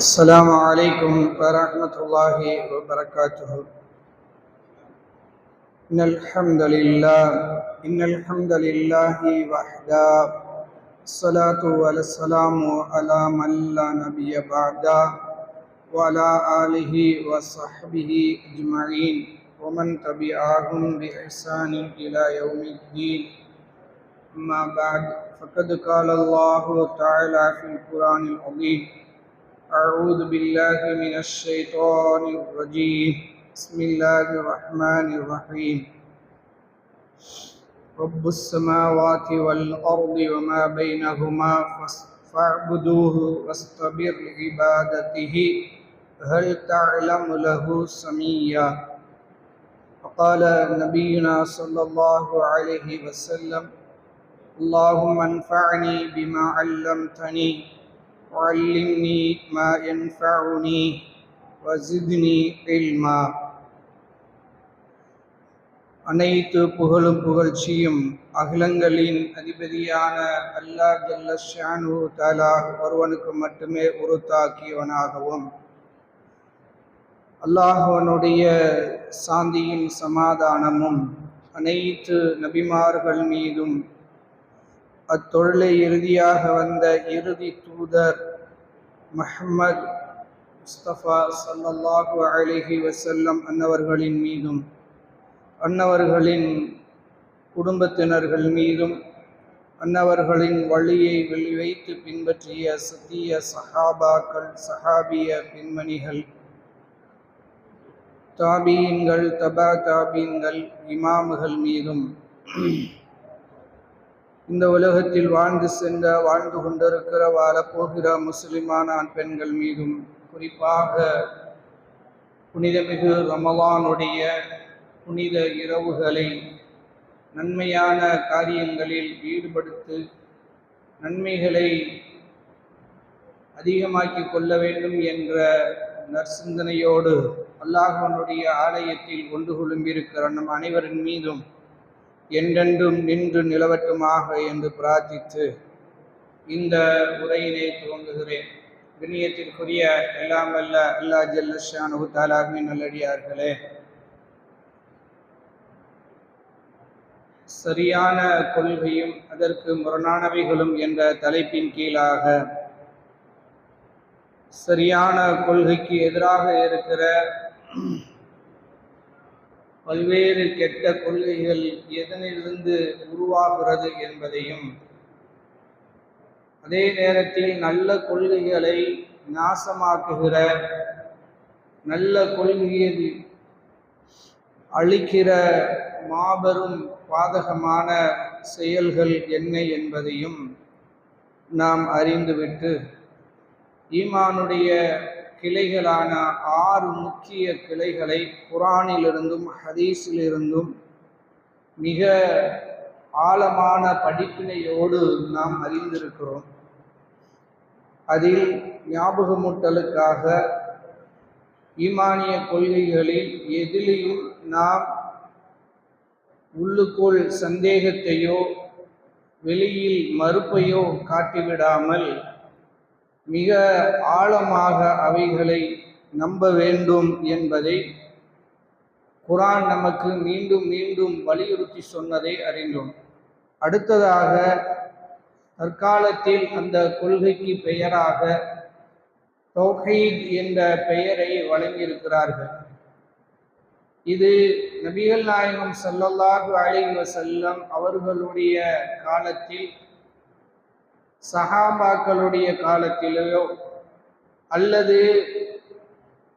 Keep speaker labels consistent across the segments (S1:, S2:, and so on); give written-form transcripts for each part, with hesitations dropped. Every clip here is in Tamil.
S1: السلام عليكم ورحمة الله وبركاته. إن الحمد لله وحده، الصلاة والسلام على من لا نبي بعده وعلى آله وصحبه أجمعين ومن تبعهم بإحسان إلى يوم الدين. أما بعد، فقد قال الله تعالى في القرآن العظيم: أعوذ بالله من الشيطان الرجيم. بسم الله الرحمن الرحيم. رب السماوات والأرض وما بينهما فاعبدوه واصطبر لعبادته هل تعلم له سميا. فقال نبينا صلى الله عليه وسلم: اللهم انفعني بما علمتني وعلمني ما ينفعني وزدني علما. அனைத்து புகழும் புகழ்ச்சியும் அகிலங்களின் அதிபதியான அல்லாஹ் ஜல்ல ஷானுஹு தஆலா ஒருவனுக்கு மட்டுமே உரித்தாக்கியவனாகவும், அல்லாஹ்வினுடைய சாந்தியும் சமாதானமும் அனைத்து நபிமார்கள் மீதும், அத்தொழிலை இறுதியாக வந்த இறுதி தூதர் முஹம்மது முஸ்தபா ஸல்லல்லாஹு அலைஹி வஸல்லம் அன்னவர்களின் மீதும், அன்னவர்களின் குடும்பத்தினர்கள் மீதும், அன்னவர்களின் வழியை வெளிவைத்து பின்பற்றிய சத்திய சஹாபாக்கள், சஹாபிய பெண்மணிகள், தாபீன்கள், தபா தாபீன்கள், இமாம்கள் மீதும், இந்த உலகத்தில் வாழ்ந்து கொண்டிருக்கிற வாழப்போகிற முஸ்லிமான ஆண் பெண்கள் மீதும், குறிப்பாக புனிதமிகு ரமலானுடைய புனித இரவுகளை நன்மையான காரியங்களில் ஈடுபடுத்தி நன்மைகளை அதிகமாக்கி கொள்ள வேண்டும் என்ற நற்சிந்தனையோடு அல்லாஹ்வினுடைய ஆலயத்தில் ஒன்று குழும்பியிருக்கிற நம் அனைவரின் மீதும் என்றென்றும் நின்று நிலவட்டுமாக என்று பிரார்த்தித்து இந்த உரையினை துவங்குகிறேன். கண்ணியத்திற்குரிய எல்லாம் வல்ல அல்லாஹ் ஜல்ல ஷானுஹு தஆலாவின் நல்லடியார்களே, சரியான கொள்கையும் அதற்கு முரணானவைகளும் என்ற தலைப்பின் கீழாக சரியான கொள்கைக்கு எதிராக இருக்கிற பல்வேறு கெட்ட கொள்கைகள் எதனிலிருந்து உருவாகிறது என்பதையும், அதே நேரத்தில் நல்ல கொள்கைகளை நாசமாக்குகிற, நல்ல கொள்கையில் அழிக்கிற மாபெரும் பாதகமான செயல்கள் என்ன என்பதையும் நாம் அறிந்துவிட்டு, ஈமானுடைய கிளைகளான 6 முக்கிய கிளைகளை குர்ஆனிலிருந்தும் ஹதீஸிலிருந்தும் மிக ஆழமான படிப்பினையோடு நாம் அறிந்திருக்கிறோம். அதில் ஞாபகமூட்டலுக்காக ஈமானிய கொள்கைகளில் எதிலையும் நாம் உள்ளுக்குள் சந்தேகத்தையோ வெளியில் மறுப்பையோ காட்டிவிடாமல் மிக ஆழமாக அவைகளை நம்ப வேண்டும் என்பதை குர்ஆன் நமக்கு மீண்டும் மீண்டும் வலியுறுத்தி சொன்னதை அறிந்தோம். அடுத்ததாக தற்காலத்தில் அந்த கொள்கைக்கு பெயராக தௌஹீத் என்ற பெயரை வழங்கியிருக்கிறார்கள். இது நபிகள் நாயகம் ஸல்லல்லாஹு அலைஹி வஸல்லம் அவர்களுடைய காலத்தில், சஹாபாக்களுடைய காலத்திலேயோ அல்லது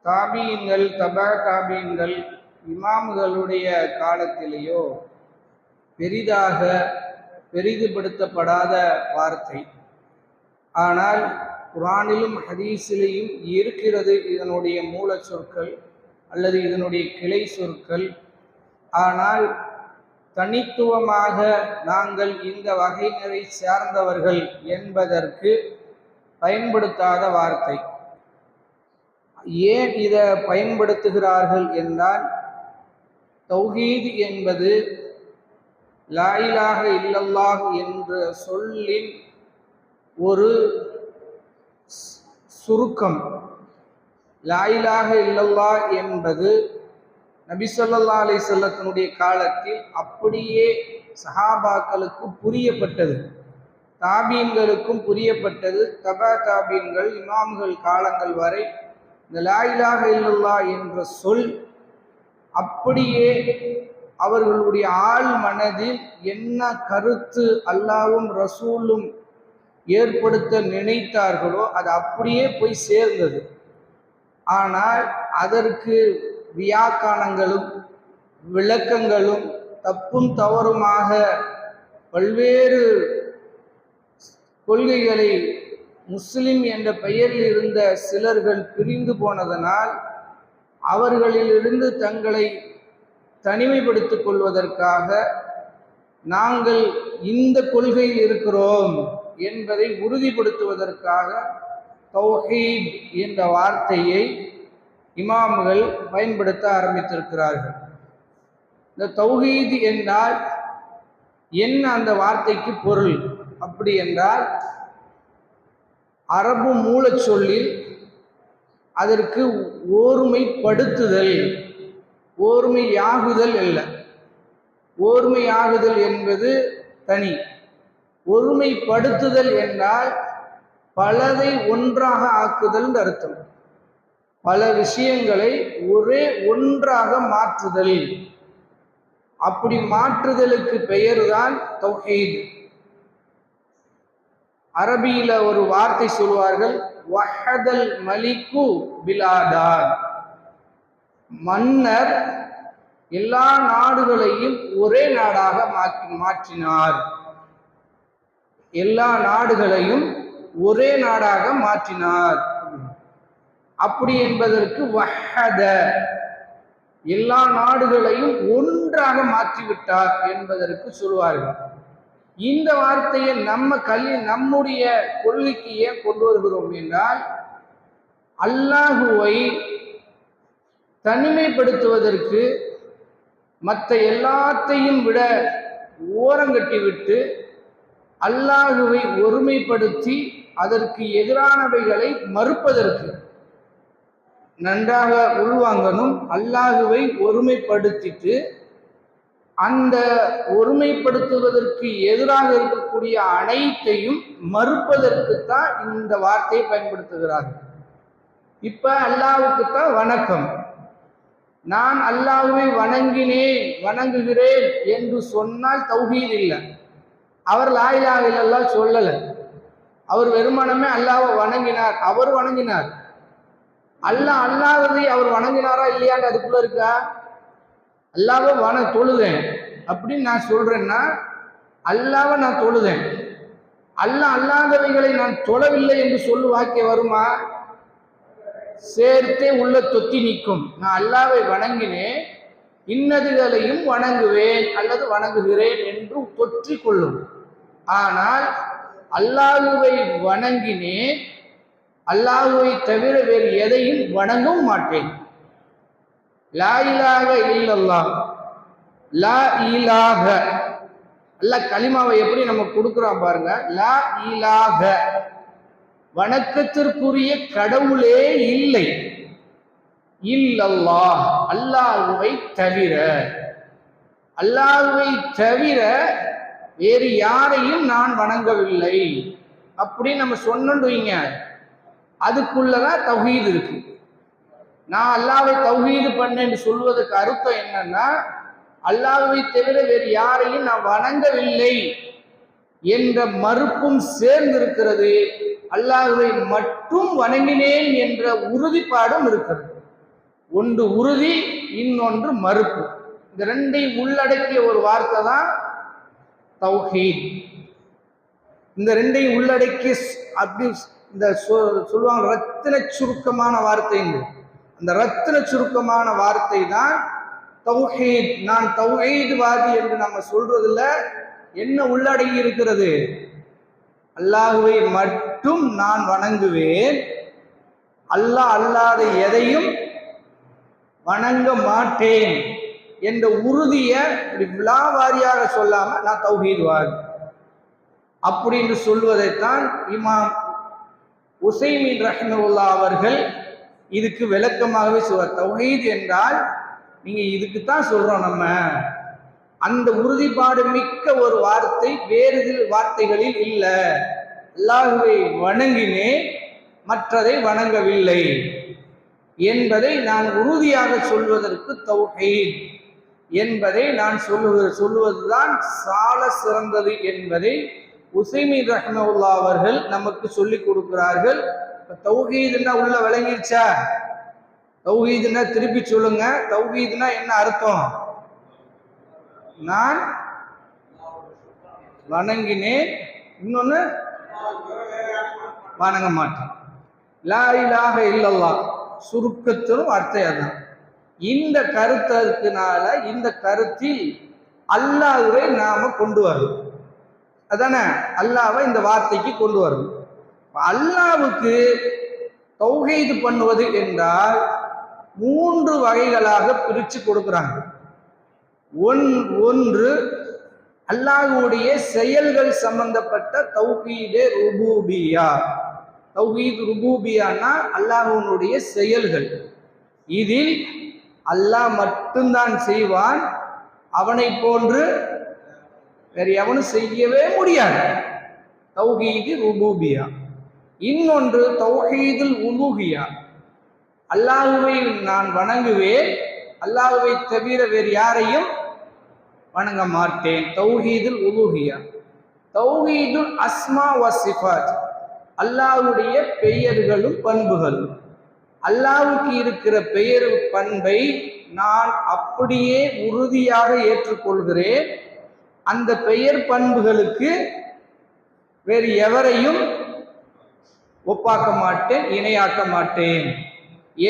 S1: தாபீன்கள், தபா தாபீன்கள், இமாம்களுடைய காலத்திலேயோ பெரிதாக பெரிதுபடுத்தப்படாத வார்த்தை. ஆனால் குர்ஆனிலும் ஹதீஸிலேயும் இருக்கிறது இதனுடைய மூல சொற்கள் அல்லது இதனுடைய கிளை சொற்கள். ஆனால் தனித்துவமாக நாங்கள் இந்த வகையினரை சார்ந்தவர்கள் என்பதற்கு பயன்படுத்தாத வார்த்தை. ஏன் இதை பயன்படுத்துகிறார்கள் என்றால், தௌஹீத் என்பது லா இலாஹ இல்லல்லாஹ் என்ற சொல்லின் ஒரு சுருக்கம், லா இலாஹ இல்லல்லாஹ் என்பது நபி ஸல்லல்லாஹு அலைஹி வஸல்லத்தினுடைய காலத்தில் அப்படியே சஹாபாக்களுக்கு புரியப்பட்டது, தாபீன்களுக்கும் புரியப்பட்டது. தபா தாபீன்கள், இமாம்கள் காலங்கள் வரை இந்த லா இலாஹ இல்லல்லாஹ் என்ற சொல் அப்படியே அவர்களுடைய ஆழ் மனதில் என்ன கருத்து அல்லாஹ்வும் ரசூலும் ஏற்படுத்த நினைத்தார்களோ அது அப்படியே போய் சேர்ந்தது. ஆனால் அதற்கு வியாக்கானங்களும் விளக்கங்களும் தப்பும் தவறுமாக பல்வேறு கொள்கைகளை முஸ்லிம் என்ற பெயரில் இருந்த சிலர்கள் பிரிந்து போனதனால் அவர்களிலிருந்து தங்களை தனிமைப்படுத்திக் கொள்வதற்காக நாங்கள் இந்த கொள்கையில் இருக்கிறோம் என்பதை உறுதிப்படுத்துவதற்காக தௌஹீத் என்ற வார்த்தையை இமாம்கள் பயன்படுத்த ஆரம்பித்திருக்கிறார்கள். இந்த தௌஹீத் என்றால் என்ன, அந்த வார்த்தைக்கு பொருள் அப்படி என்றால் அரபு மூலச் சொல்லில் அதற்கு ஓர்மைப்படுத்துதல், ஓர்மையாகுதல் அல்ல. ஓர்மையாகுதல் என்பது தனி, ஒருமைப்படுத்துதல் என்றால் பலதை ஒன்றாக ஆக்குதல் அர்த்தம். பல விஷயங்களை ஒரே ஒன்றாக மாற்றுதல். அப்படி மாற்றுதலுக்கு பெயர்தான் தௌஹீத். அரபியில ஒரு வார்த்தை சொல்வார்கள், வஹதல் மலிக்கு பிலாதான். மன்னர் எல்லா நாடுகளையும் ஒரே நாடாக மாற்றினார். எல்லா நாடுகளையும் ஒரே நாடாக மாற்றினார். அப்படி என்பதற்கு வஹத, எல்லா நாடுகளையும் ஒன்றாக மாற்றிவிட்டார் என்பதற்கு சொல்வார்கள். இந்த வார்த்தையை நம்முடைய கொள்கைக்கு ஏன் கொண்டு வருகிறோம் என்றால், அல்லாஹுவை தனிமைப்படுத்துவதற்கு மற்ற எல்லாத்தையும் விட ஓரங்கட்டிவிட்டு அல்லாஹுவை ஒருமைப்படுத்தி அதற்கு எதிரானவைகளை மறுப்பதற்கு நன்றாக உள்வாங்கணும். அல்லாஹுவை ஒருமைப்படுத்திட்டு அந்த ஒருமைப்படுத்துவதற்கு எதிராக இருக்கக்கூடிய அனைத்தையும் மறுப்பதற்குத்தான் இந்த வார்த்தையை பயன்படுத்துகிறார்கள். இப்ப அல்லாஹ்வுக்குத்தான் வணக்கம். நான் அல்லாஹ்வை வணங்குகிறேன் என்று சொன்னால் தௌஹீத் இல்லை. அவர் லா இலாஹ இல்லல்லாஹ் சொல்லல. அவர் வெறுமனமே அல்லாஹ்வை வணங்கினார். அவர் வணங்கினார். அல்லாஹ்வை அவர் வணங்கினாரா இல்லையான்னு அதுக்குள்ள இருக்கா? அல்லாஹ்வை தொழுதேன் அப்படின்னு நான் சொல்றேன்னா அல்லாஹ்வை நான் தொழுதேன், அல்லாதவைகளை நான் தொழவில்லை என்று சொல்லு வாக்கிய வருமா? சேர்த்தே உள்ள தொத்தி நிற்கும். நான் அல்லாஹ்வை வணங்கினேன், இன்னதுகளையும் வணங்குவேன் அல்லது வணங்குகிறேன் என்று தொற்றிக் கொள்ளும். ஆனால் அல்லாஹ்வை வணங்கினேன், அல்லாஹ்வை தவிர வேறு எதையும் வணங்கவும் மாட்டேன். லா இலாஹ இல்லல்லாஹ், லா இலாஹ, அல்லாஹ் கலிமாவை எப்படி நம்ம கொடுக்குறோம் பாருங்க. லா இலாஹ, வணக்கத்திற்குரிய கடவுளே இல்லை. இல்லல்லாஹ், அல்லாஹ்வை தவிர, அல்லாஹ்வை தவிர வேறு யாரையும் நான் வணங்கவில்லை அப்படின்னு நம்ம சொன்னோன்னு வைங்க, அதுக்குள்ளதான் தௌஹீத் இருக்கு. நான் அல்லாஹ்வை தௌஹீது பண்ணேன்னு சொல்வதற்கு அர்த்தம் என்னன்னா, அல்லாஹ்வை தவிர வேறு யாரையும் நான் வணங்கவில்லை என்ற மறுப்பும் சேர்ந்திருக்கிறது. அல்லாஹ்வை மட்டும் வணங்கினேன் என்ற உறுதிப்பாடும் இருக்கிறது. ஒன்று உறுதி, இன்னொன்று மறுப்பு. இந்த ரெண்டையும் உள்ளடக்கிய ஒரு வார்த்தை தான் தௌஹீத். இந்த ரெண்டையும் உள்ளடக்கிய அப்படி இந்த சொல்லுவாங்க ரத்தின சுருக்கமான வார்த்தை. அந்த ரத்தின சுருக்கமான வார்த்தை தான் தௌஹீத். நான் தௌஹீத்வாதி என்று நம்ம சொல்றதுல என்ன உள்ளடங்கி இருக்கிறது? அல்லாஹ்வை மட்டும் நான் வணங்குவேன், அல்லாஹ் அல்லாத எதையும் வணங்க மாட்டேன் என்ற உறுதியை விழாவாரியாக சொல்லாம நான் தௌஹீத்வாதி அப்படின்னு சொல்வதைத்தான் இமாம் உசைமீன் ரஹ்மத்துல்லாஹ் அவர்கள் இதுக்கு விளக்கமாகவே சொல்றார். தௌஹீத் என்றால் நீங்க இதுக்கு தான் சொல்றோம் நம்ம. அந்த உறுதிப்பாடு மிக்க ஒரு வார்த்தை வேறு வார்த்தைகளில் இல்லை. அல்லாஹ்வை வணங்கினேன், மற்றதை வணங்கவில்லை என்பதை நான் உறுதியாக சொல்வதற்கு தௌஹீத் என்பதை நான் சொல்லுவதுதான் சால சிறந்தது என்பதை உசைமீன் ரஹ்மத்துல்லாஹி அவர்கள் நமக்கு சொல்லிக் கொடுக்கிறார்கள். தௌஹீதுன்னா உள்ள விளங்கிடுச்சா? தௌஹீதுன்னா திருப்பி சொல்லுங்க. தௌஹீதுன்னா என்ன அர்த்தம்? நான் வணங்கினேன், இன்னொன்னு வணங்க மாட்டேன். லா இலாஹ இல்லல்லாஹ் சுருக்கத்திலும் அர்த்தம் அதான். இந்த கருத்தினால இந்த கருத்தில் அல்லாஹ்வை நாம கொண்டு வரணும். அதானே அல்லாஹ்வை இந்த வார்த்தைக்கு கொண்டு வரணும். அல்லாஹ்வுக்கு தௌஹீது பண்ணுவது என்றால் 3 வகைகளாக பிரித்து கொடுக்குறாங்க. ஒன்று அல்லாஹ்வுடைய செயல்கள் சம்பந்தப்பட்ட தௌஹீதே ருபூபியா. தௌஹீத் ருபூபியானா அல்லாஹ்வுடைய செயல்கள். இதில் அல்லாஹ் மட்டும்தான் செய்வான், அவனை போன்று வேறு எவனும் செய்யவே முடியாது. தௌஹீது ருபூபியா. இன்னொன்று தௌஹீதுல் உலூஹியா. அல்லாஹ்வை நான் வணங்குவேன், அல்லாஹ்வை தவிர வேறு யாரையும் வணங்க மாட்டேன். தௌஹீதுல் உலூஹியா. தௌஹீதுல் அஸ்மா வ சிஃபாத். அல்லாஹ்வுடைய பெயர்களும் பண்புகளும். அல்லாஹ்வுக்கு இருக்கிற பெயர் பண்பை நான் அப்படியே உறுதியாக ஏற்றுக்கொள்கிறேன். அந்த பெயர் பண்புகளுக்கு வேறு எவரையும் ஒப்பாக்க மாட்டேன், இணையாக்க மாட்டேன்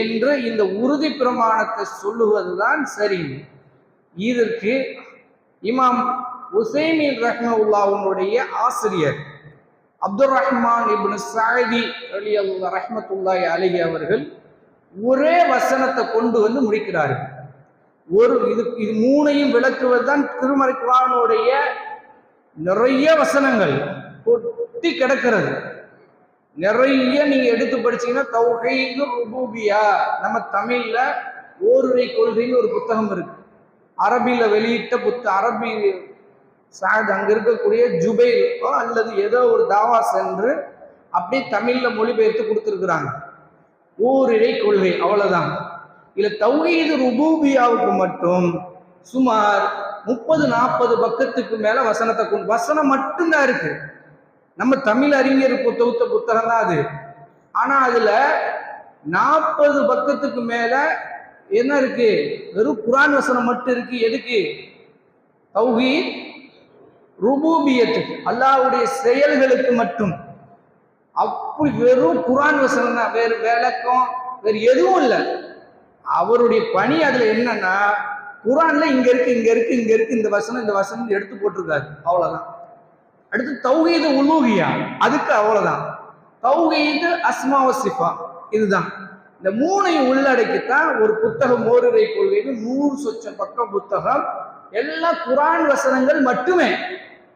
S1: என்று இந்த உறுதி பிரமாணத்தை சொல்லுவதுதான் சரி. இதற்கு இமாம் உசைமீன் ரஹ்மத்துல்லாஹுடைய ஆசிரியர் அப்துல் ரஹ்மான் இப்னு சஅதி ரஹ்மத்துல்லாஹி அலைஹி அவர்கள் ஒரே வசனத்தை கொண்டு வந்து முடிக்கிறார்கள். இது 3ஐயும் விளக்குவது தான் திருமறை குர்ஆனுடைய நிறைய வசனங்கள் கொட்டி கிடக்கிறது. நிறைய நீங்க எடுத்து படிச்சீங்கன்னா தௌஹீது ருபூபியா. நம்ம தமிழ்ல ஓருரை கொள்கைன்னு ஒரு புத்தகம் இருக்கு, அரபியில வெளியிட்ட அரபி அங்க இருக்கக்கூடிய ஜுபைர் அல்லது ஏதோ ஒரு தாவா சென்று அப்படியே தமிழ்ல மொழிபெயர்த்து கொடுத்துருக்குறாங்க. ஓரிரை கொள்கை, அவ்வளவுதான். இல்ல தௌஹீது ருபூபியாவுக்கு மட்டும் சுமார் 30-40 பக்கத்துக்கு மேல வசனம் மட்டும்தான் இருக்கு. நம்ம தமிழ் அறிஞர் தொகுத்த புத்தகம் தான் அது. ஆனா அதுல 40 பக்கத்துக்கு மேல என்ன இருக்கு? வெறும் குர்ஆன் வசனம் மட்டும் இருக்கு. எதுக்கு? தௌஹீத் ருபூபியத்துக்கு, அல்லாஹ்வுடைய செயல்களுக்கு மட்டும். அப்படி வெறும் குர்ஆன் வசனம் தான், வேறு விளக்கம் வேறு எதுவும் இல்லை. அவருடைய பணி அதுல என்னன்னா, குர்ஆன்ல இங்க இருக்கு இந்த வசனம் எடுத்து போட்டிருக்காரு, அவ்வளவுதான். அடுத்து தௌஹீது உலூஹியா, அதுக்கு அவ்வளவுதான். தௌஹீது அஸ்மா வ சிஃபா, இதுதான். இந்த 3ஐயும் உள்ளடக்கித்தான் ஒரு புத்தகம். ஓரிரை கொள்கைன்னு 100 சொச்சம் பக்கம் புத்தகம். எல்லாம் குர்ஆன் வசனங்கள் மட்டுமே.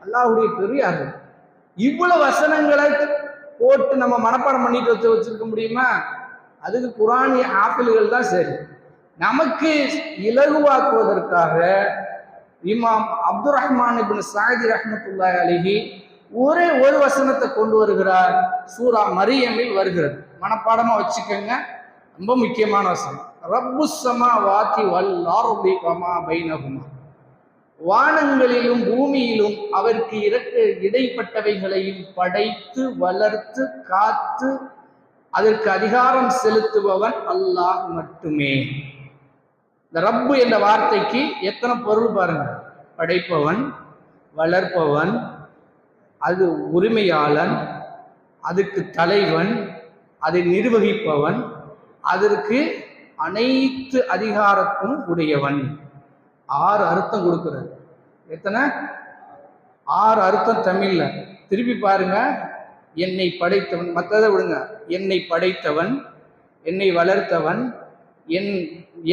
S1: அல்லாஹ்வுடைய பெரியார்கள் இவ்வளவு வசனங்களை போட்டு நம்ம மனப்பாடம் பண்ணிட்டு வச்சிருக்க முடியுமா? அதுக்கு குர்ஆனிய ஆப்பிள்கள் தான் சரி. நமக்கு இலகுவாக்குவதற்காக இமாம் அப்துல் ரஹ்மான் இப்னு சஅதி ரஹ்மத்துல்லாஹி அலைஹி ஒரே ஒரு வசனத்தை கொண்டு வருகிறார். சூரா மரியமில் வருகிறது, மனப்பாடமா வச்சுக்கோங்க. ரொம்ப முக்கியமான வசனம். ரப்புஸ் ஸமாவாதி வல் அர்தி வமா பைனஹுமா. வானங்களிலும் பூமியிலும் அவருக்கு இடைப்பட்டவைகளையும் படைத்து வளர்த்து காத்து அதற்கு அதிகாரம் செலுத்துபவன் அல்லாஹ் மட்டுமே. இந்த ரப்பு என்ற வார்த்தைக்கு எத்தனை பொருள் பாருங்க. படைப்பவன், வளர்ப்பவன், அது உரிமையாளன், அதுக்கு தலைவன், அதை நிர்வகிப்பவன், அதற்கு அனைத்து அதிகாரத்தும் உடையவன். 6 அர்த்தம் கொடுக்கிறது. எத்தனை? 6 அர்த்தம் தமிழ்ல. திருப்பி பாருங்க. என்னை படைத்தவன், மற்றதை விடுங்க. என்னை படைத்தவன், என்னை வளர்த்தவன்,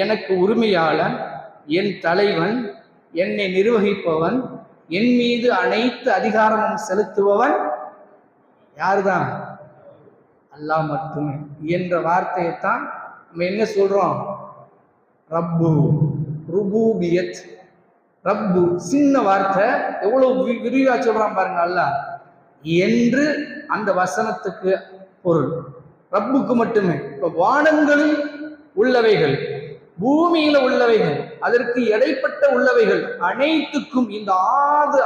S1: எனக்கு உரிமையாளன், என் தலைவன், என்னை நிர்வகிப்பவன், என் மீது அனைத்து அதிகாரமும் செலுத்துபவன் யாருதான்? அல்லாஹ் மட்டுமே என்ற வார்த்தையைத்தான் நம்ம என்ன சொல்றோம்? ரப்பு, ருபூபியத். ரப்பு சின்ன வார்த்தை, எவ்வளவு விரிவா சொல்றான் பாருங்க அல்லாஹ் என்று அந்த வசனத்துக்கு பொருள். ரப்புக்கு மட்டுமே. இப்ப வானங்களில் உள்ளவைகள், பூமியில உள்ளவைகள், அதற்கு இடைப்பட்ட உள்ளவைகள் அனைத்துக்கும், இந்த 6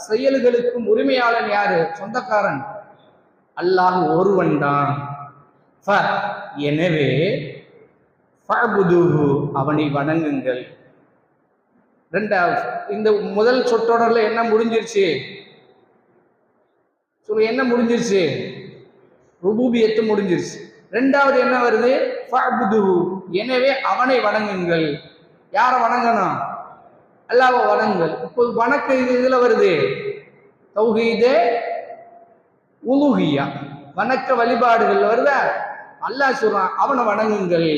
S1: செயல்களுக்கும் உரிமையாளன் யாரு? சொந்தக்காரன் அல்லாஹ் ஒருவன் தான். எனவே அவனை வணங்குங்கள். ரெண்டாவது, இந்த முதல் சொற்றொடர்ல என்ன முடிஞ்சிருச்சு? சொல்லு, என்ன முடிஞ்சிருச்சு? ருபூபியத்து முடிஞ்சிருச்சு. ரெண்டாவது என்ன வருது? எனவே அவனை வணங்குங்கள். யாரை வணங்கணும்? அல்லாஹ்வை வணங்குங்கள். இப்போ வணக்க இதுல வருது தௌஹீதே உலூஹியா, வணக்க வழிபாடுகள் வருதா? அல்லாஹ் சொல்றான் அவனை வணங்குங்கள்.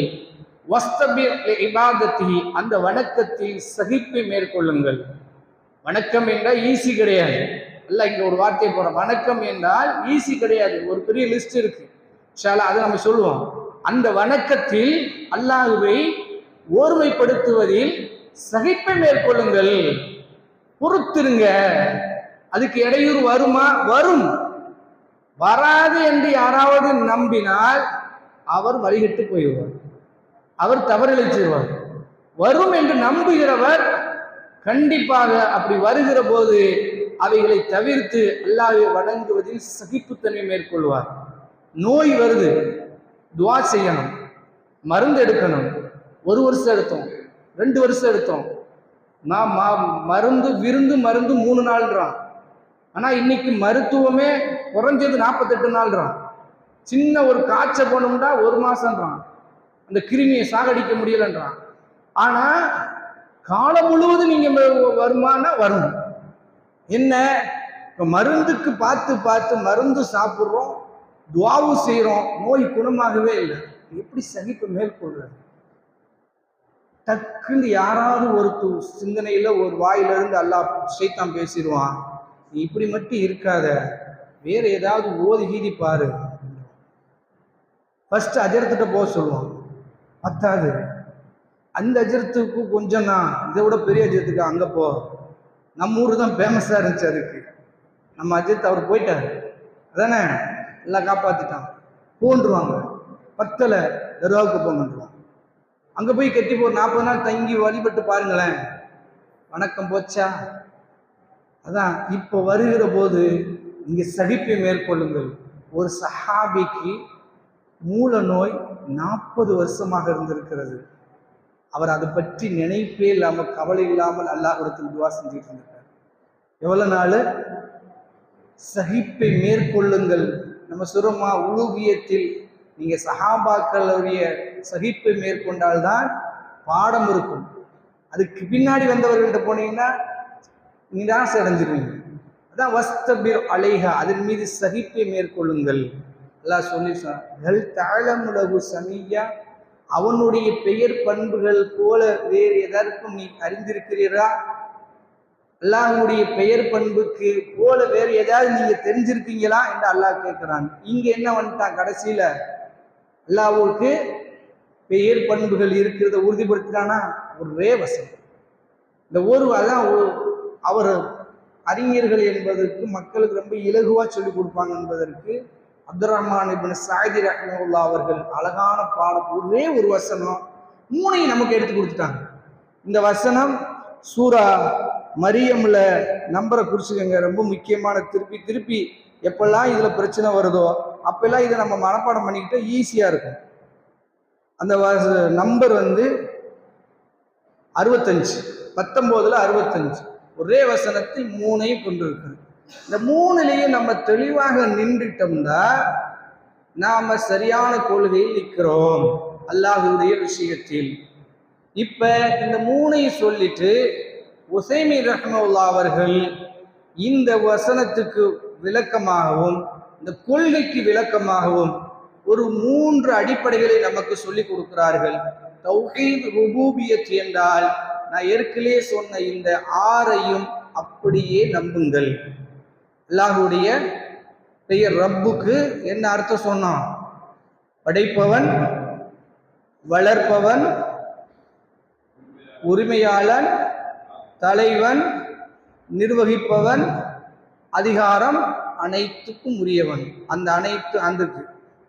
S1: வஸ்தபிர் இபாதத்திஹி, அந்த வணக்கத்தில் சகிப்பை மேற்கொள்ளுங்கள். வணக்கம் என்றால் ஈஸி கிடையாது. அல்லாஹ் இங்க ஒரு வார்த்தை போற, வணக்கம் என்றால் ஈஸி கிடையாது, ஒரு பெரிய லிஸ்ட் இருக்கு. அதை நம்ம சொல்லுவோம். அந்த வணக்கத்தில் அல்லாஹ்வை ஓர்மைப்படுத்துவதில் சகிப்பை மேற்கொள்ளுங்கள், பொறுத்திருங்க. அதுக்கு இடையூறு வருமா? வரும். வராது என்று யாராவது நம்பினால் அவர் வழிகட்டு போய்விடுவார், அவர் தவறிழைச்சிருவார். வரும் என்று நம்புகிறவர் கண்டிப்பாக அப்படி வருகிற போது அவைகளை தவிர்த்து அல்லாஹ்வை வணங்குவதில் சகிப்புத்தன்மை மேற்கொள்வார். நோய் வருது, துவா செய்யணும், மருந்து எடுக்கணும். 1 வருஷம் எடுத்தோம், 2 வருஷம் எடுத்தோம். நான் மருந்து விருந்து மருந்து 3 நாள்ன்றான். ஆனா இன்னைக்கு மருத்துவமே குறைஞ்சது 48 நாள்ன்றான். சின்ன ஒரு காய்ச்சல் போனோம்னா 1 மாசம்ன்றான். அந்த கிருமியை சாகடிக்க முடியலன்றான். ஆனா காலம் முழுவதும் நீங்க வருமானா வரும். என்ன? இப்ப மருந்துக்கு பார்த்து பார்த்து மருந்து சாப்பிட்றோம், துவாவும் செய்யறோம், நோய் குணமாகவே இல்லை. எப்படி சகிப்பு மேற்கொள்றது? டக்குன்னு யாராவது ஒரு சிந்தனையில ஒரு வாயிலிருந்து அல்லாஹ் ஷைத்தான் பேசிடுவான், நீ இப்படி மட்டும் இருக்காத, வேற ஏதாவது ஓதி கீதி பாரு. ஃபர்ஸ்ட் அஜரத்திட்ட போக சொல்லுவான். பத்தாது, அந்த அஜரத்துக்கு கொஞ்சம் தான், இதை விட பெரிய அஜரத்துக்கு அங்கே போ. நம்ம ஊர் தான் ஃபேமஸாக இருந்துச்சு அதுக்கு. நம்ம அஜரத் அவர் போயிட்டாரு, அதானே எல்லாம் காப்பாற்றிட்டான். போன்றுவாங்க. பத்தலை, தர்காவுக்கு போங்கன்றுவான். அங்கே போய் கட்டி போ, 40 நாள் தங்கி வழிபட்டு பாருங்களேன், வணக்கம் போச்சா? அதான் இப்போ வருகிற போது இங்கே சகிப்பை மேற்கொள்ளுங்கள். ஒரு சஹாபிக்கு மூல நோய் 40 வருஷமாக இருந்திருக்கிறது. அவர் அதை பற்றி நினைப்பே இல்லாமல், கவலை இல்லாமல் அல்லாஹ்விடத்தில் துவா செஞ்சுட்டு இருந்திருக்கார். எவ்வளவு நாள்? சகிப்பை மேற்கொள்ளுங்கள். நம்ம சுரமா உலூகியத்தில் நீங்க சஹாபாக்களுடைய சகிப்பை மேற்கொண்டால்தான் பாடம் இருக்கும். அதுக்கு பின்னாடி வந்தவர்கள்ட்ட போனீங்கன்னா நிராசை அடைஞ்சிருவீங்க. அதான் வஸ்தபிர் அலைஹா, அதன் மீது சகிப்பை மேற்கொள்ளுங்கள். அல்லாஹ் சொல்லி சமீயா, அவனுடைய பெயர் பண்புகள் போல வேறு எதற்கும் நீ அறிந்திருக்கிறீரா? அல்லாஹ்வுடைய பெயர் பண்புக்கு போல வேறு ஏதாவது நீங்க தெரிஞ்சிருக்கீங்களா என்று அல்லாஹ் கேட்கிறான். இங்க என்ன வந்துட்டான்? கடைசியில அல்லாஹ்வுக்கு பெயர் பண்புகள் இருக்கிறத உறுதிப்படுத்தினானா ஒரே வசனம். இந்த ஒரு அதான் அவர் அறிஞர்கள் என்பதற்கு மக்களுக்கு ரொம்ப இலகுவா சொல்லி கொடுப்பாங்க என்பதற்கு அப்துல் ரஹ்மான் இப்னு சாயிதி ரஹ்மத்துல்லாஹ் அவர்கள் அழகான பாடம், ஒரே ஒரு வசனம் 3ஐயும் நமக்கு எடுத்து கொடுத்துட்டாங்க. இந்த வசனம் சூரா மரியம்ல நம்பரை குறிச்சுக்கங்க, ரொம்ப முக்கியமான. திருப்பி திருப்பி எப்பெல்லாம் இதுல பிரச்சனை வருதோ அப்பெல்லாம் இதை நம்ம மனப்பாடம் பண்ணிக்கிட்டா ஈஸியா இருக்கும். அந்த நம்பர் 65, 19ல் 65, ஒரே வசனத்தில் 3ஐயும் கொண்டிருக்கிறது. இந்த 3லையும் நம்ம தெளிவாக நின்றுட்டோம்னா நாம சரியான கொள்கையில் நிற்கிறோம் அல்லாஹ்வுடைய விஷயத்தில். இப்ப இந்த 3ஐயும் சொல்லிட்டு உசைமீன் ரஹ்மத்துல்லாஹ் அவர்கள் இந்த வசனத்துக்கு விளக்கமாகவும் இந்த கொள்கைக்கு விளக்கமாகவும் ஒரு 3 அடிப்படைகளை நமக்கு சொல்லிக் கொடுக்கிறார்கள். தௌஹீத் ருபூபியத் என்றால் நான் ஏற்கனவே சொன்ன இந்த 6ஐயும் அப்படியே நம்புங்கள். அல்லாஹ்வுடைய பெயர் ரப்புக்கு என்ன அர்த்தம் சொன்னான்? படைப்பவன், வளர்ப்பவன், உரிமையாளன், தலைவன், நிர்வகிப்பவன், அதிகாரம், அனைத்துக்கும் உரியவன். அந்த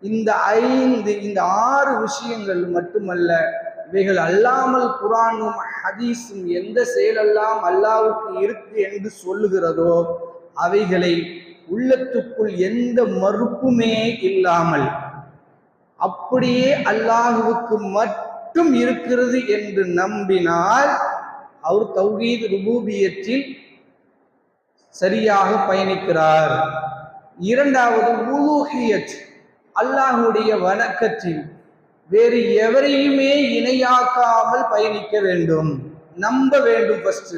S1: இந்த 6 விஷயங்கள் மட்டுமல்ல, இவைகள் அல்லாமல் குர்ஆனும் ஹதீஸும் எந்த செயலெல்லாம் அல்லாஹ்வுக்கு இருக்கு என்று சொல்லுகிறதோ அவைகளை உள்ளத்துக்குள் எந்த மறுப்புமே இல்லாமல் அப்படியே அல்லாஹ்வுக்கு மட்டும் இருக்கிறது என்று நம்பினால் அவர் தௌஹீத் ருபூபியத்தில் சரியாக பயணிக்கிறார். இரண்டாவது உலூஹியத், அல்லாஹ்வுடைய வணக்கத்தில் வேறு எவரையுமே இணையாக்காமல் பயணிக்க வேண்டும், நம்ப வேண்டும். ஃபர்ஸ்ட்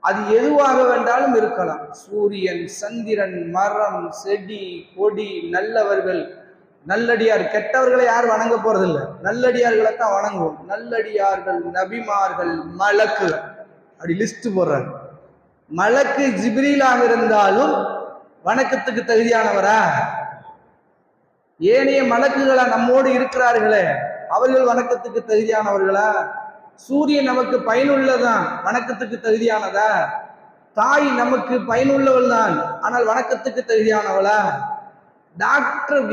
S1: அது எதுவாக வேண்டாலும் இருக்கலாம். சூரியன், சந்திரன், மரம், செடி, கொடி, நல்லவர்கள், நல்லடியார். கெட்டவர்களை யாரும் வணங்க போறதில்லை, நல்லடியார்களை தான் வணங்குவோம். நல்லடியார்கள், நபிமார்கள், மலக்கு, அப்படி லிஸ்ட் போடுறாங்க. மலக்கு ஜிப்ரீலாக இருந்தாலும் வணக்கத்துக்கு தகுதியானவரா? ஏனைய மலக்குகளா நம்மோடு இருக்கிறார்களே, அவர்கள் வணக்கத்துக்கு தகுதியானவர்களா? சூரியன் நமக்கு பயனுள்ளதான், வணக்கத்துக்கு தகுதியானதா? தாய் நமக்கு பயனுள்ளவள் தான், ஆனால் வணக்கத்துக்கு தகுதியானவளா? டாக்டர்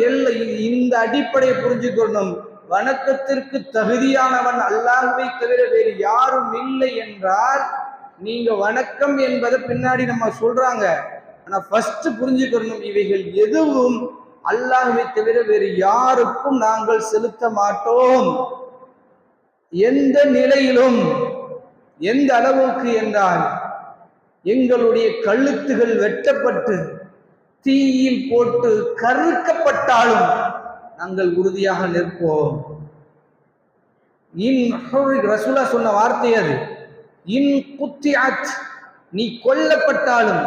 S1: இந்த அடிப்படையை புரிஞ்சுக்கணும். வணக்கத்திற்கு தகுதியானவன் அல்லாஹ்வை தவிர வேறு யாரும் இல்லை என்றால் நீங்க வணக்கம் என்பதை பின்னாடி நம்ம சொல்றாங்க. ஆனா ஃபர்ஸ்ட் புரிஞ்சுக்கணும், இவைகள் எதுவும் அல்லாஹ்வை தவிர வேறு யாருக்கும் நாங்கள் செலுத்த மாட்டோம். எந்த நிலையிலும், எந்த அளவுக்கு என்றால் எங்களுடைய கழுத்துகள் வெட்டப்பட்டு தீயில் போட்டு கருக்கப்பட்டாலும் நாங்கள் உறுதியாக நிற்போம். ரசூலா சொன்ன வார்த்தை அது. இன் குத்தியாத், நீ கொல்லப்பட்டாலும்,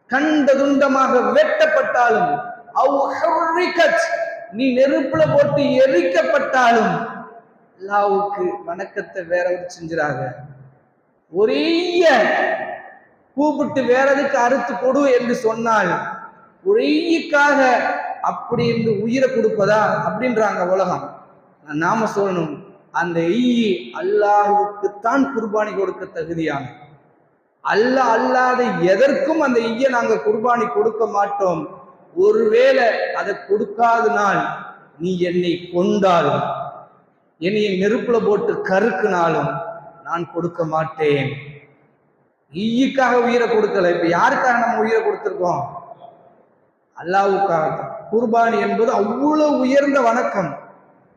S1: கண்ட துண்டமாக வெட்டப்பட்டாலும், நீ நெருப்புல போட்டு எரிக்கப்பட்டாலும் அல்லாஹ்வுக்கு வணக்கத்தை வேறவர் செஞ்சிராங்க. ஒரே கூப்பிட்டு வேறதுக்கு அறுத்து கொடு என்று சொன்னால் ஒரேக்காக அப்படி என்று உயிரை கொடுப்பதா அப்படின்றாங்க உலகம். நாம சொல்லணும், அந்த அல்லாஹ்வுக்குத்தான் குர்பானி கொடுக்க தகுதியான. அல்லாத எதற்கும் அந்த நாங்க குர்பானி கொடுக்க மாட்டோம். ஒருவேளை அதை கொடுக்காதனால் நீ என்னை கொண்டாலும், என்னை நெருப்புல போட்டு கருக்குனாலும் நான் கொடுக்க மாட்டேன். ஈக்காக உயிரை கொடுக்கல. இப்ப யாருக்காக நம்ம உயிரை கொடுத்திருக்கோம்? அல்லாஹ்வுக்காக. குர்பானி என்பது அவ்வளவு உயர்ந்த வணக்கம்.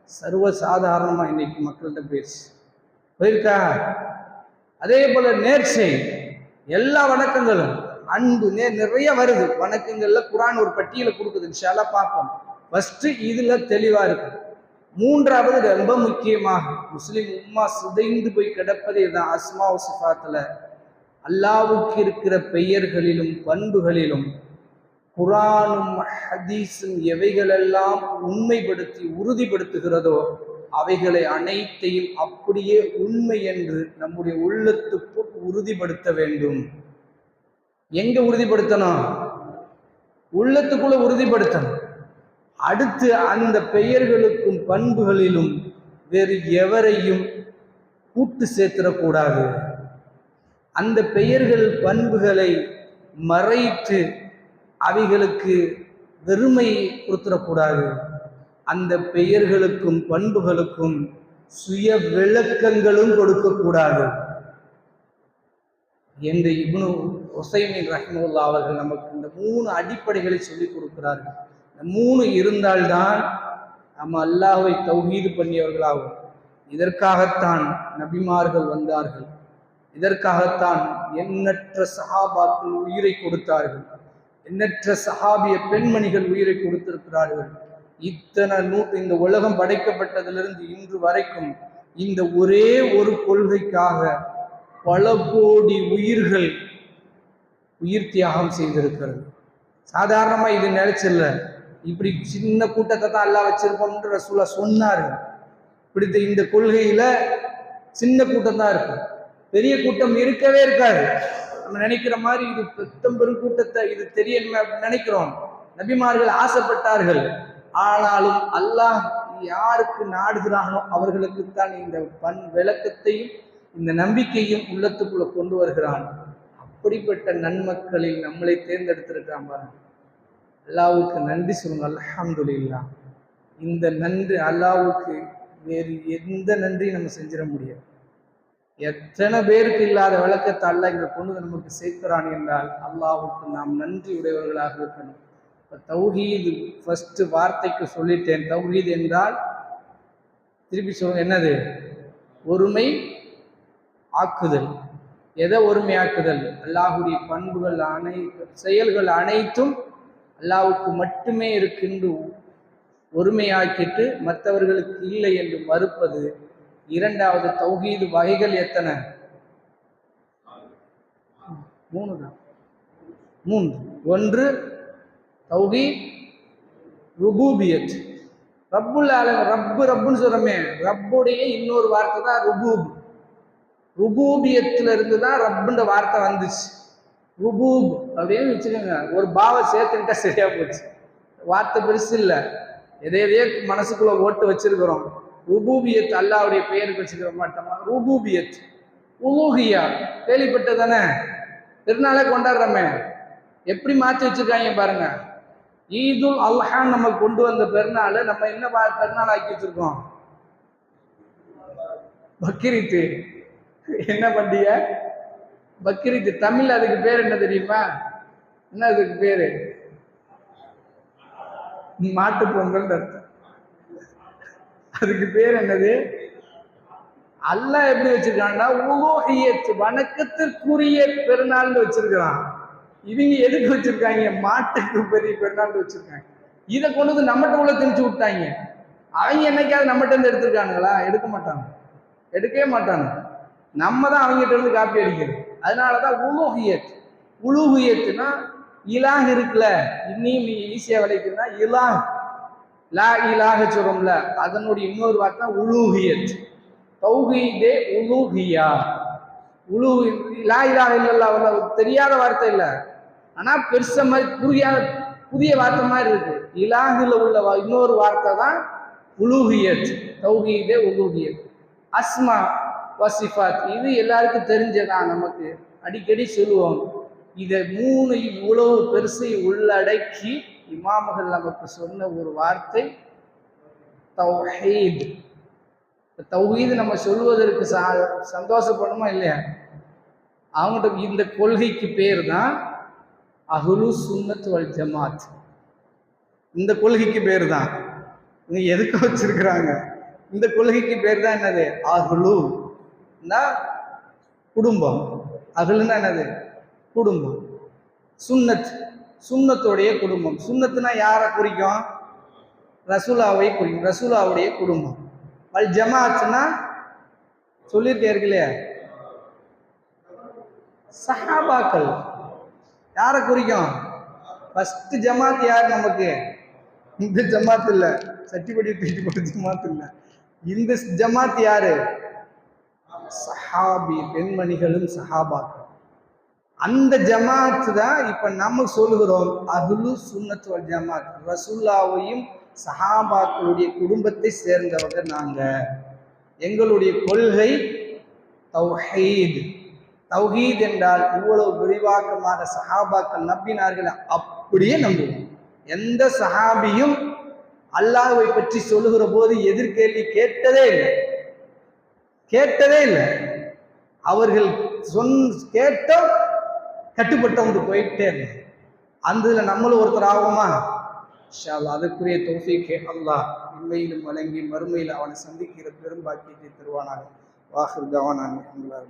S1: சர்வ சாதாரணமா இன்னைக்கு மக்கள்கிட்ட போயிருக்கா? அதே போல நேர்ச்சை, எல்லா வணக்கங்களும் அன்பு நிறைய வருது வணக்கங்கள்ல. குர்ஆன் ஒரு பட்டியலை கொடுக்குது, இன்ஷா அல்லாஹ் பார்ப்போம். ஃபர்ஸ்ட் இதுல தெளிவா இருக்கு. மூன்றாவது ரொம்ப முக்கியமாக முஸ்லிம் உம்மா சிதைந்து போய் கிடப்பதே தான் அஸ்மா சிஃபாத்துல. அல்லாஹ்வுக்கு இருக்கிற பெயர்களிலும் பண்புகளிலும் குர்ஆனும் ஹதீஸும் எவைகளெல்லாம் உண்மைப்படுத்தி உறுதிப்படுத்துகிறதோ அவைகளை அனைத்தையும் அப்படியே உண்மை என்று நம்முடைய உள்ளத்துக்குள் உறுதிப்படுத்த வேண்டும். எங்க உறுதிப்படுத்தணும்? உள்ளத்துக்குள்ள உறுதிப்படுத்தணும். அடுத்து அந்த பெயர்களுக்கும் பண்புகளிலும் வேறு எவரையும் கூட்டு சேர்த்திடக்கூடாது. அந்த பெயர்கள் பண்புகளை மறைத்து அவைகளுக்கு வெறுமை கொடுத்துடக்கூடாது. அந்த பெயர்களுக்கும் பண்புகளுக்கும் சுய விளக்கங்களும் கொடுக்கக்கூடாது என்று இப்னு உஸைமீன் ரஹ்மத்துல்லாஹி அவர்கள் நமக்கு இந்த 3 அடிப்படைகளை சொல்லிக் கொடுக்கிறார்கள். இந்த 3 இருந்தால்தான் நம்ம அல்லாஹ்வை தௌஹீது பண்ணியவர்களாகும். இதற்காகத்தான் நபிமார்கள் வந்தார்கள். இதற்காகத்தான் எண்ணற்ற சஹாபாக்கள் உயிரை கொடுத்தார்கள். எண்ணற்ற சஹாபிய பெண்மணிகள் உயிரை கொடுத்திருக்கிறார்கள். இந்த உலகம் படைக்கப்பட்டதிலிருந்து இன்று வரைக்கும் இந்த ஒரே ஒரு கொள்கைக்காக பல கோடி உயிர்கள் உயிர் தியாகம் செய்திருக்கிறது. சாதாரணமா இது நினைச்சில்ல, இப்படி சின்ன கூட்டத்தை தான் எல்லாம் வச்சிருப்போம்னு ரசூலா சொன்னாரு. இப்படி இந்த கொள்கையில சின்ன கூட்டம் தான் இருக்கும், பெரிய கூட்டம் இருக்கவே இருக்காது. நம்ம நினைக்கிற மாதிரி இது பெரும் கூட்டத்தை இது தெரியணுமே அப்படின்னு நினைக்கிறோம். நபிமார்கள் ஆசைப்பட்டார்கள். ஆனாலும் அல்லாஹ் யாருக்கு நாடுகிறானோ அவர்களுக்குத்தான் இந்த விளக்கத்தையும் இந்த நம்பிக்கையும் உள்ளத்துக்குள்ள கொண்டு வருகிறான். அப்படிப்பட்ட நன்மக்களில் நம்மளை தேர்ந்தெடுத்திருக்கான் பாருங்க. அல்லாஹ்வுக்கு நன்றி சொல்லுங்க. அல்ஹம்துலில்லாஹ். இந்த நன்றி அல்லாஹ்வுக்கு வேறு எந்த நன்றியும் நம்ம செஞ்சிட முடியாது. எத்தனை பேருக்கு இல்லாத விளக்கத்தை அல்லாஹ் இங்க கொண்டு நமக்கு சேர்க்கிறான் என்றால் அல்லாஹ்வுக்கு நாம் நன்றி உடையவர்களாக இருக்கணும். இப்போ தௌஹீது ஃபர்ஸ்ட் வார்த்தைக்கு சொல்லிட்டேன். தௌஹீத் என்றால் திருப்பி சொல்லுங்க, என்னது? ஒருமை ஆக்குதல். எதை ஒருமையாக்குதல்? அல்லாஹ்வுடைய பண்புகள் செயல்கள் அனைத்தும் அல்லாஹ்வுக்கு மட்டுமே இருக்கின்ற ஒருமையாக்கிட்டு மற்றவர்களுக்கு இல்லை என்று மறுப்பது. இரண்டாவது தௌஹீது வகைகள் எத்தனை? 3 தான். 3. ஒன்று தௌஹீத் ருபூபியத். ரப்புல் ஆலமீன், ரப்புன்னு சொல்றோமே, ரப்புடைய இன்னொரு வார்த்தை தான் ருபூப். ருபூபியத்துல இருந்து தான் ரப்புன்ற வார்த்தை வந்துச்சு. ருபூப் அப்படின்னு வச்சுக்கோங்க, ஒரு பாவை சேர்த்துக்கிட்டா சரியா போச்சு. வார்த்தை பெருசு இல்லை, எதையதே மனசுக்குள்ள ஓட்டு வச்சிருக்கிறோம். ருபூபியத் அல்லாஹ்வுடைய பெயருக்கு வச்சுக்கிற மாட்டோமா? ருபூபியத். உலூஹியா கேள்விப்பட்டதானே? திருநாளே கொண்டாடுறோமே, எப்படி மாற்றி வச்சிருக்காங்க பாருங்க. ஈதுல் அல்ஹான் நம்ம கொண்டு வந்த பெருநாள் நம்ம என்ன பெருநாள் ஆக்கி வச்சிருக்கோம்? பக்ரீத்து. என்ன பண்டிகை? பக்ரீத்து. தமிழ் அதுக்கு பேர் என்ன தெரியுமா? என்ன அதுக்கு பேரு? மாட்டு பொங்கல் அர்த்தம். அதுக்கு பேர் என்னது? அல்லாஹ் எப்படி வச்சிருக்கான்னா உலூஹியத், வணக்கத்திற்குரிய பெருநாள்னு வச்சிருக்கிறான். இவங்க எதுக்கு வச்சிருக்காங்க? மாட்டுக்கு பெரிய பெருநாள் வச்சிருக்காங்க. இதை கொண்டு வந்து நம்மகிட்ட உள்ள திணிச்சு விட்டாங்க. அவங்க என்னைக்காவது நம்மகிட்ட இருந்து எடுத்திருக்கானுங்களா? எடுக்க மாட்டாங்க, எடுக்கவே மாட்டாங்க. நம்ம தான் அவங்ககிட்ட இருந்து காப்பி அடிக்கிறது. அதனாலதான் உலூஹியத். உலூஹியத்துனா இலாஹ் இருக்குல்ல, இன்னும் ஈஸியா விளைக்குதுன்னா இலாஹ், லா இலாஹ சொல்றோம்ல, அதனுடைய இன்னொரு வார்த்தை உலூஹியத். தௌஹீதே உலூஹியா. லா இலாஹ இல்லல்லாஹ் தெரியாத வார்த்தை இல்லை, ஆனா பெருச மாதிரி புதிய வார்த்தை மாதிரி இருக்கு. இலாஹுல உள்ள இன்னொரு வார்த்தை தான் உலூஹியத். தௌஹீதே உலூஹியத். அஸ்மா வசிஃபாத், இது எல்லாருக்கும் தெரிஞ்சதான், நமக்கு அடிக்கடி சொல்லுவோம். இதை 3 இவ்வளவு பெருசை உள்ளடக்கி இமாம்கள் நமக்கு சொன்ன ஒரு வார்த்தை தௌஹீத். தௌஹீத் நம்ம சொல்வதற்கு சந்தோஷப்படணுமா இல்லையா? அவங்ககிட்ட இந்த கொள்கைக்கு பேர் தான் அஹ்லு சுன்னத் வல் ஜமாத். இந்த கொள்கைக்கு பேர் தான். இவங்க எதுக்கு வச்சிருக்கிறாங்க? இந்த கொள்கைக்கு பேர் தான் என்னது? அஹ்லு குடும்பம். அஹ்லுன்னா என்னது? குடும்பம். சுன்னத், சுன்னத்துடைய குடும்பம். சுன்னத்துனா யாரை குறிக்கும்? ரசூலாவை குறிக்கும், ரசூலாவுடைய குடும்பம். வல் ஜமாத்னா சொல்லியிருக்கீர்களே, சஹாபாக்கள். யாரை குறிக்கும்? ஃபர்ஸ்ட் ஜமாத் யார் நமக்கு? இந்த ஜமாத் இல்ல, சட்டிப்படி தூக்கி போட்ட ஜமாத் இல்ல. இந்த ஜமாத் யாரு? சஹாபி, பெண்மணிகளும் சஹாபாக்கள். அந்த ஜமாத் தான் இப்ப நம்ம சொல்லுகிறோம் அஹ்லு சுன்னத் வல் ஜமாத். ரசூலுல்லாஹ்வையும் சஹாபாக்களுடைய குடும்பத்தை சேர்ந்தவங்க நாங்க. எங்களுடைய கொள்கை தௌஹீத். தௌஹீத் என்றால் இவ்வளவு விரிவாக்கமாக சஹாபாக்கள் நம்பினார்கள், அப்படியே நம்புவோம். எந்த சஹாபியும் அல்லாஹ்வை பற்றி சொல்லுகிற போது எதிர்கேள்வி கேட்டதே இல்லை, கேட்டதே இல்லை. அவர்கள் கேட்டோம், கட்டுப்பட்டவங்க போயிட்டே இருந்தோம். அந்த நம்மளும் ஒருத்தர் ஆகுமா? இன்ஷா அல்லாஹ் அதற்குரிய தௌஃபீக்கை அல்லாஹ் இன்மையிலும் வழங்கி மறுமையில் அவனை சந்திக்கிற பெரும் பாக்கியத்தை தருவானாக. வாஹிர் தவானா அல்ஹம்துலில்லாஹ்.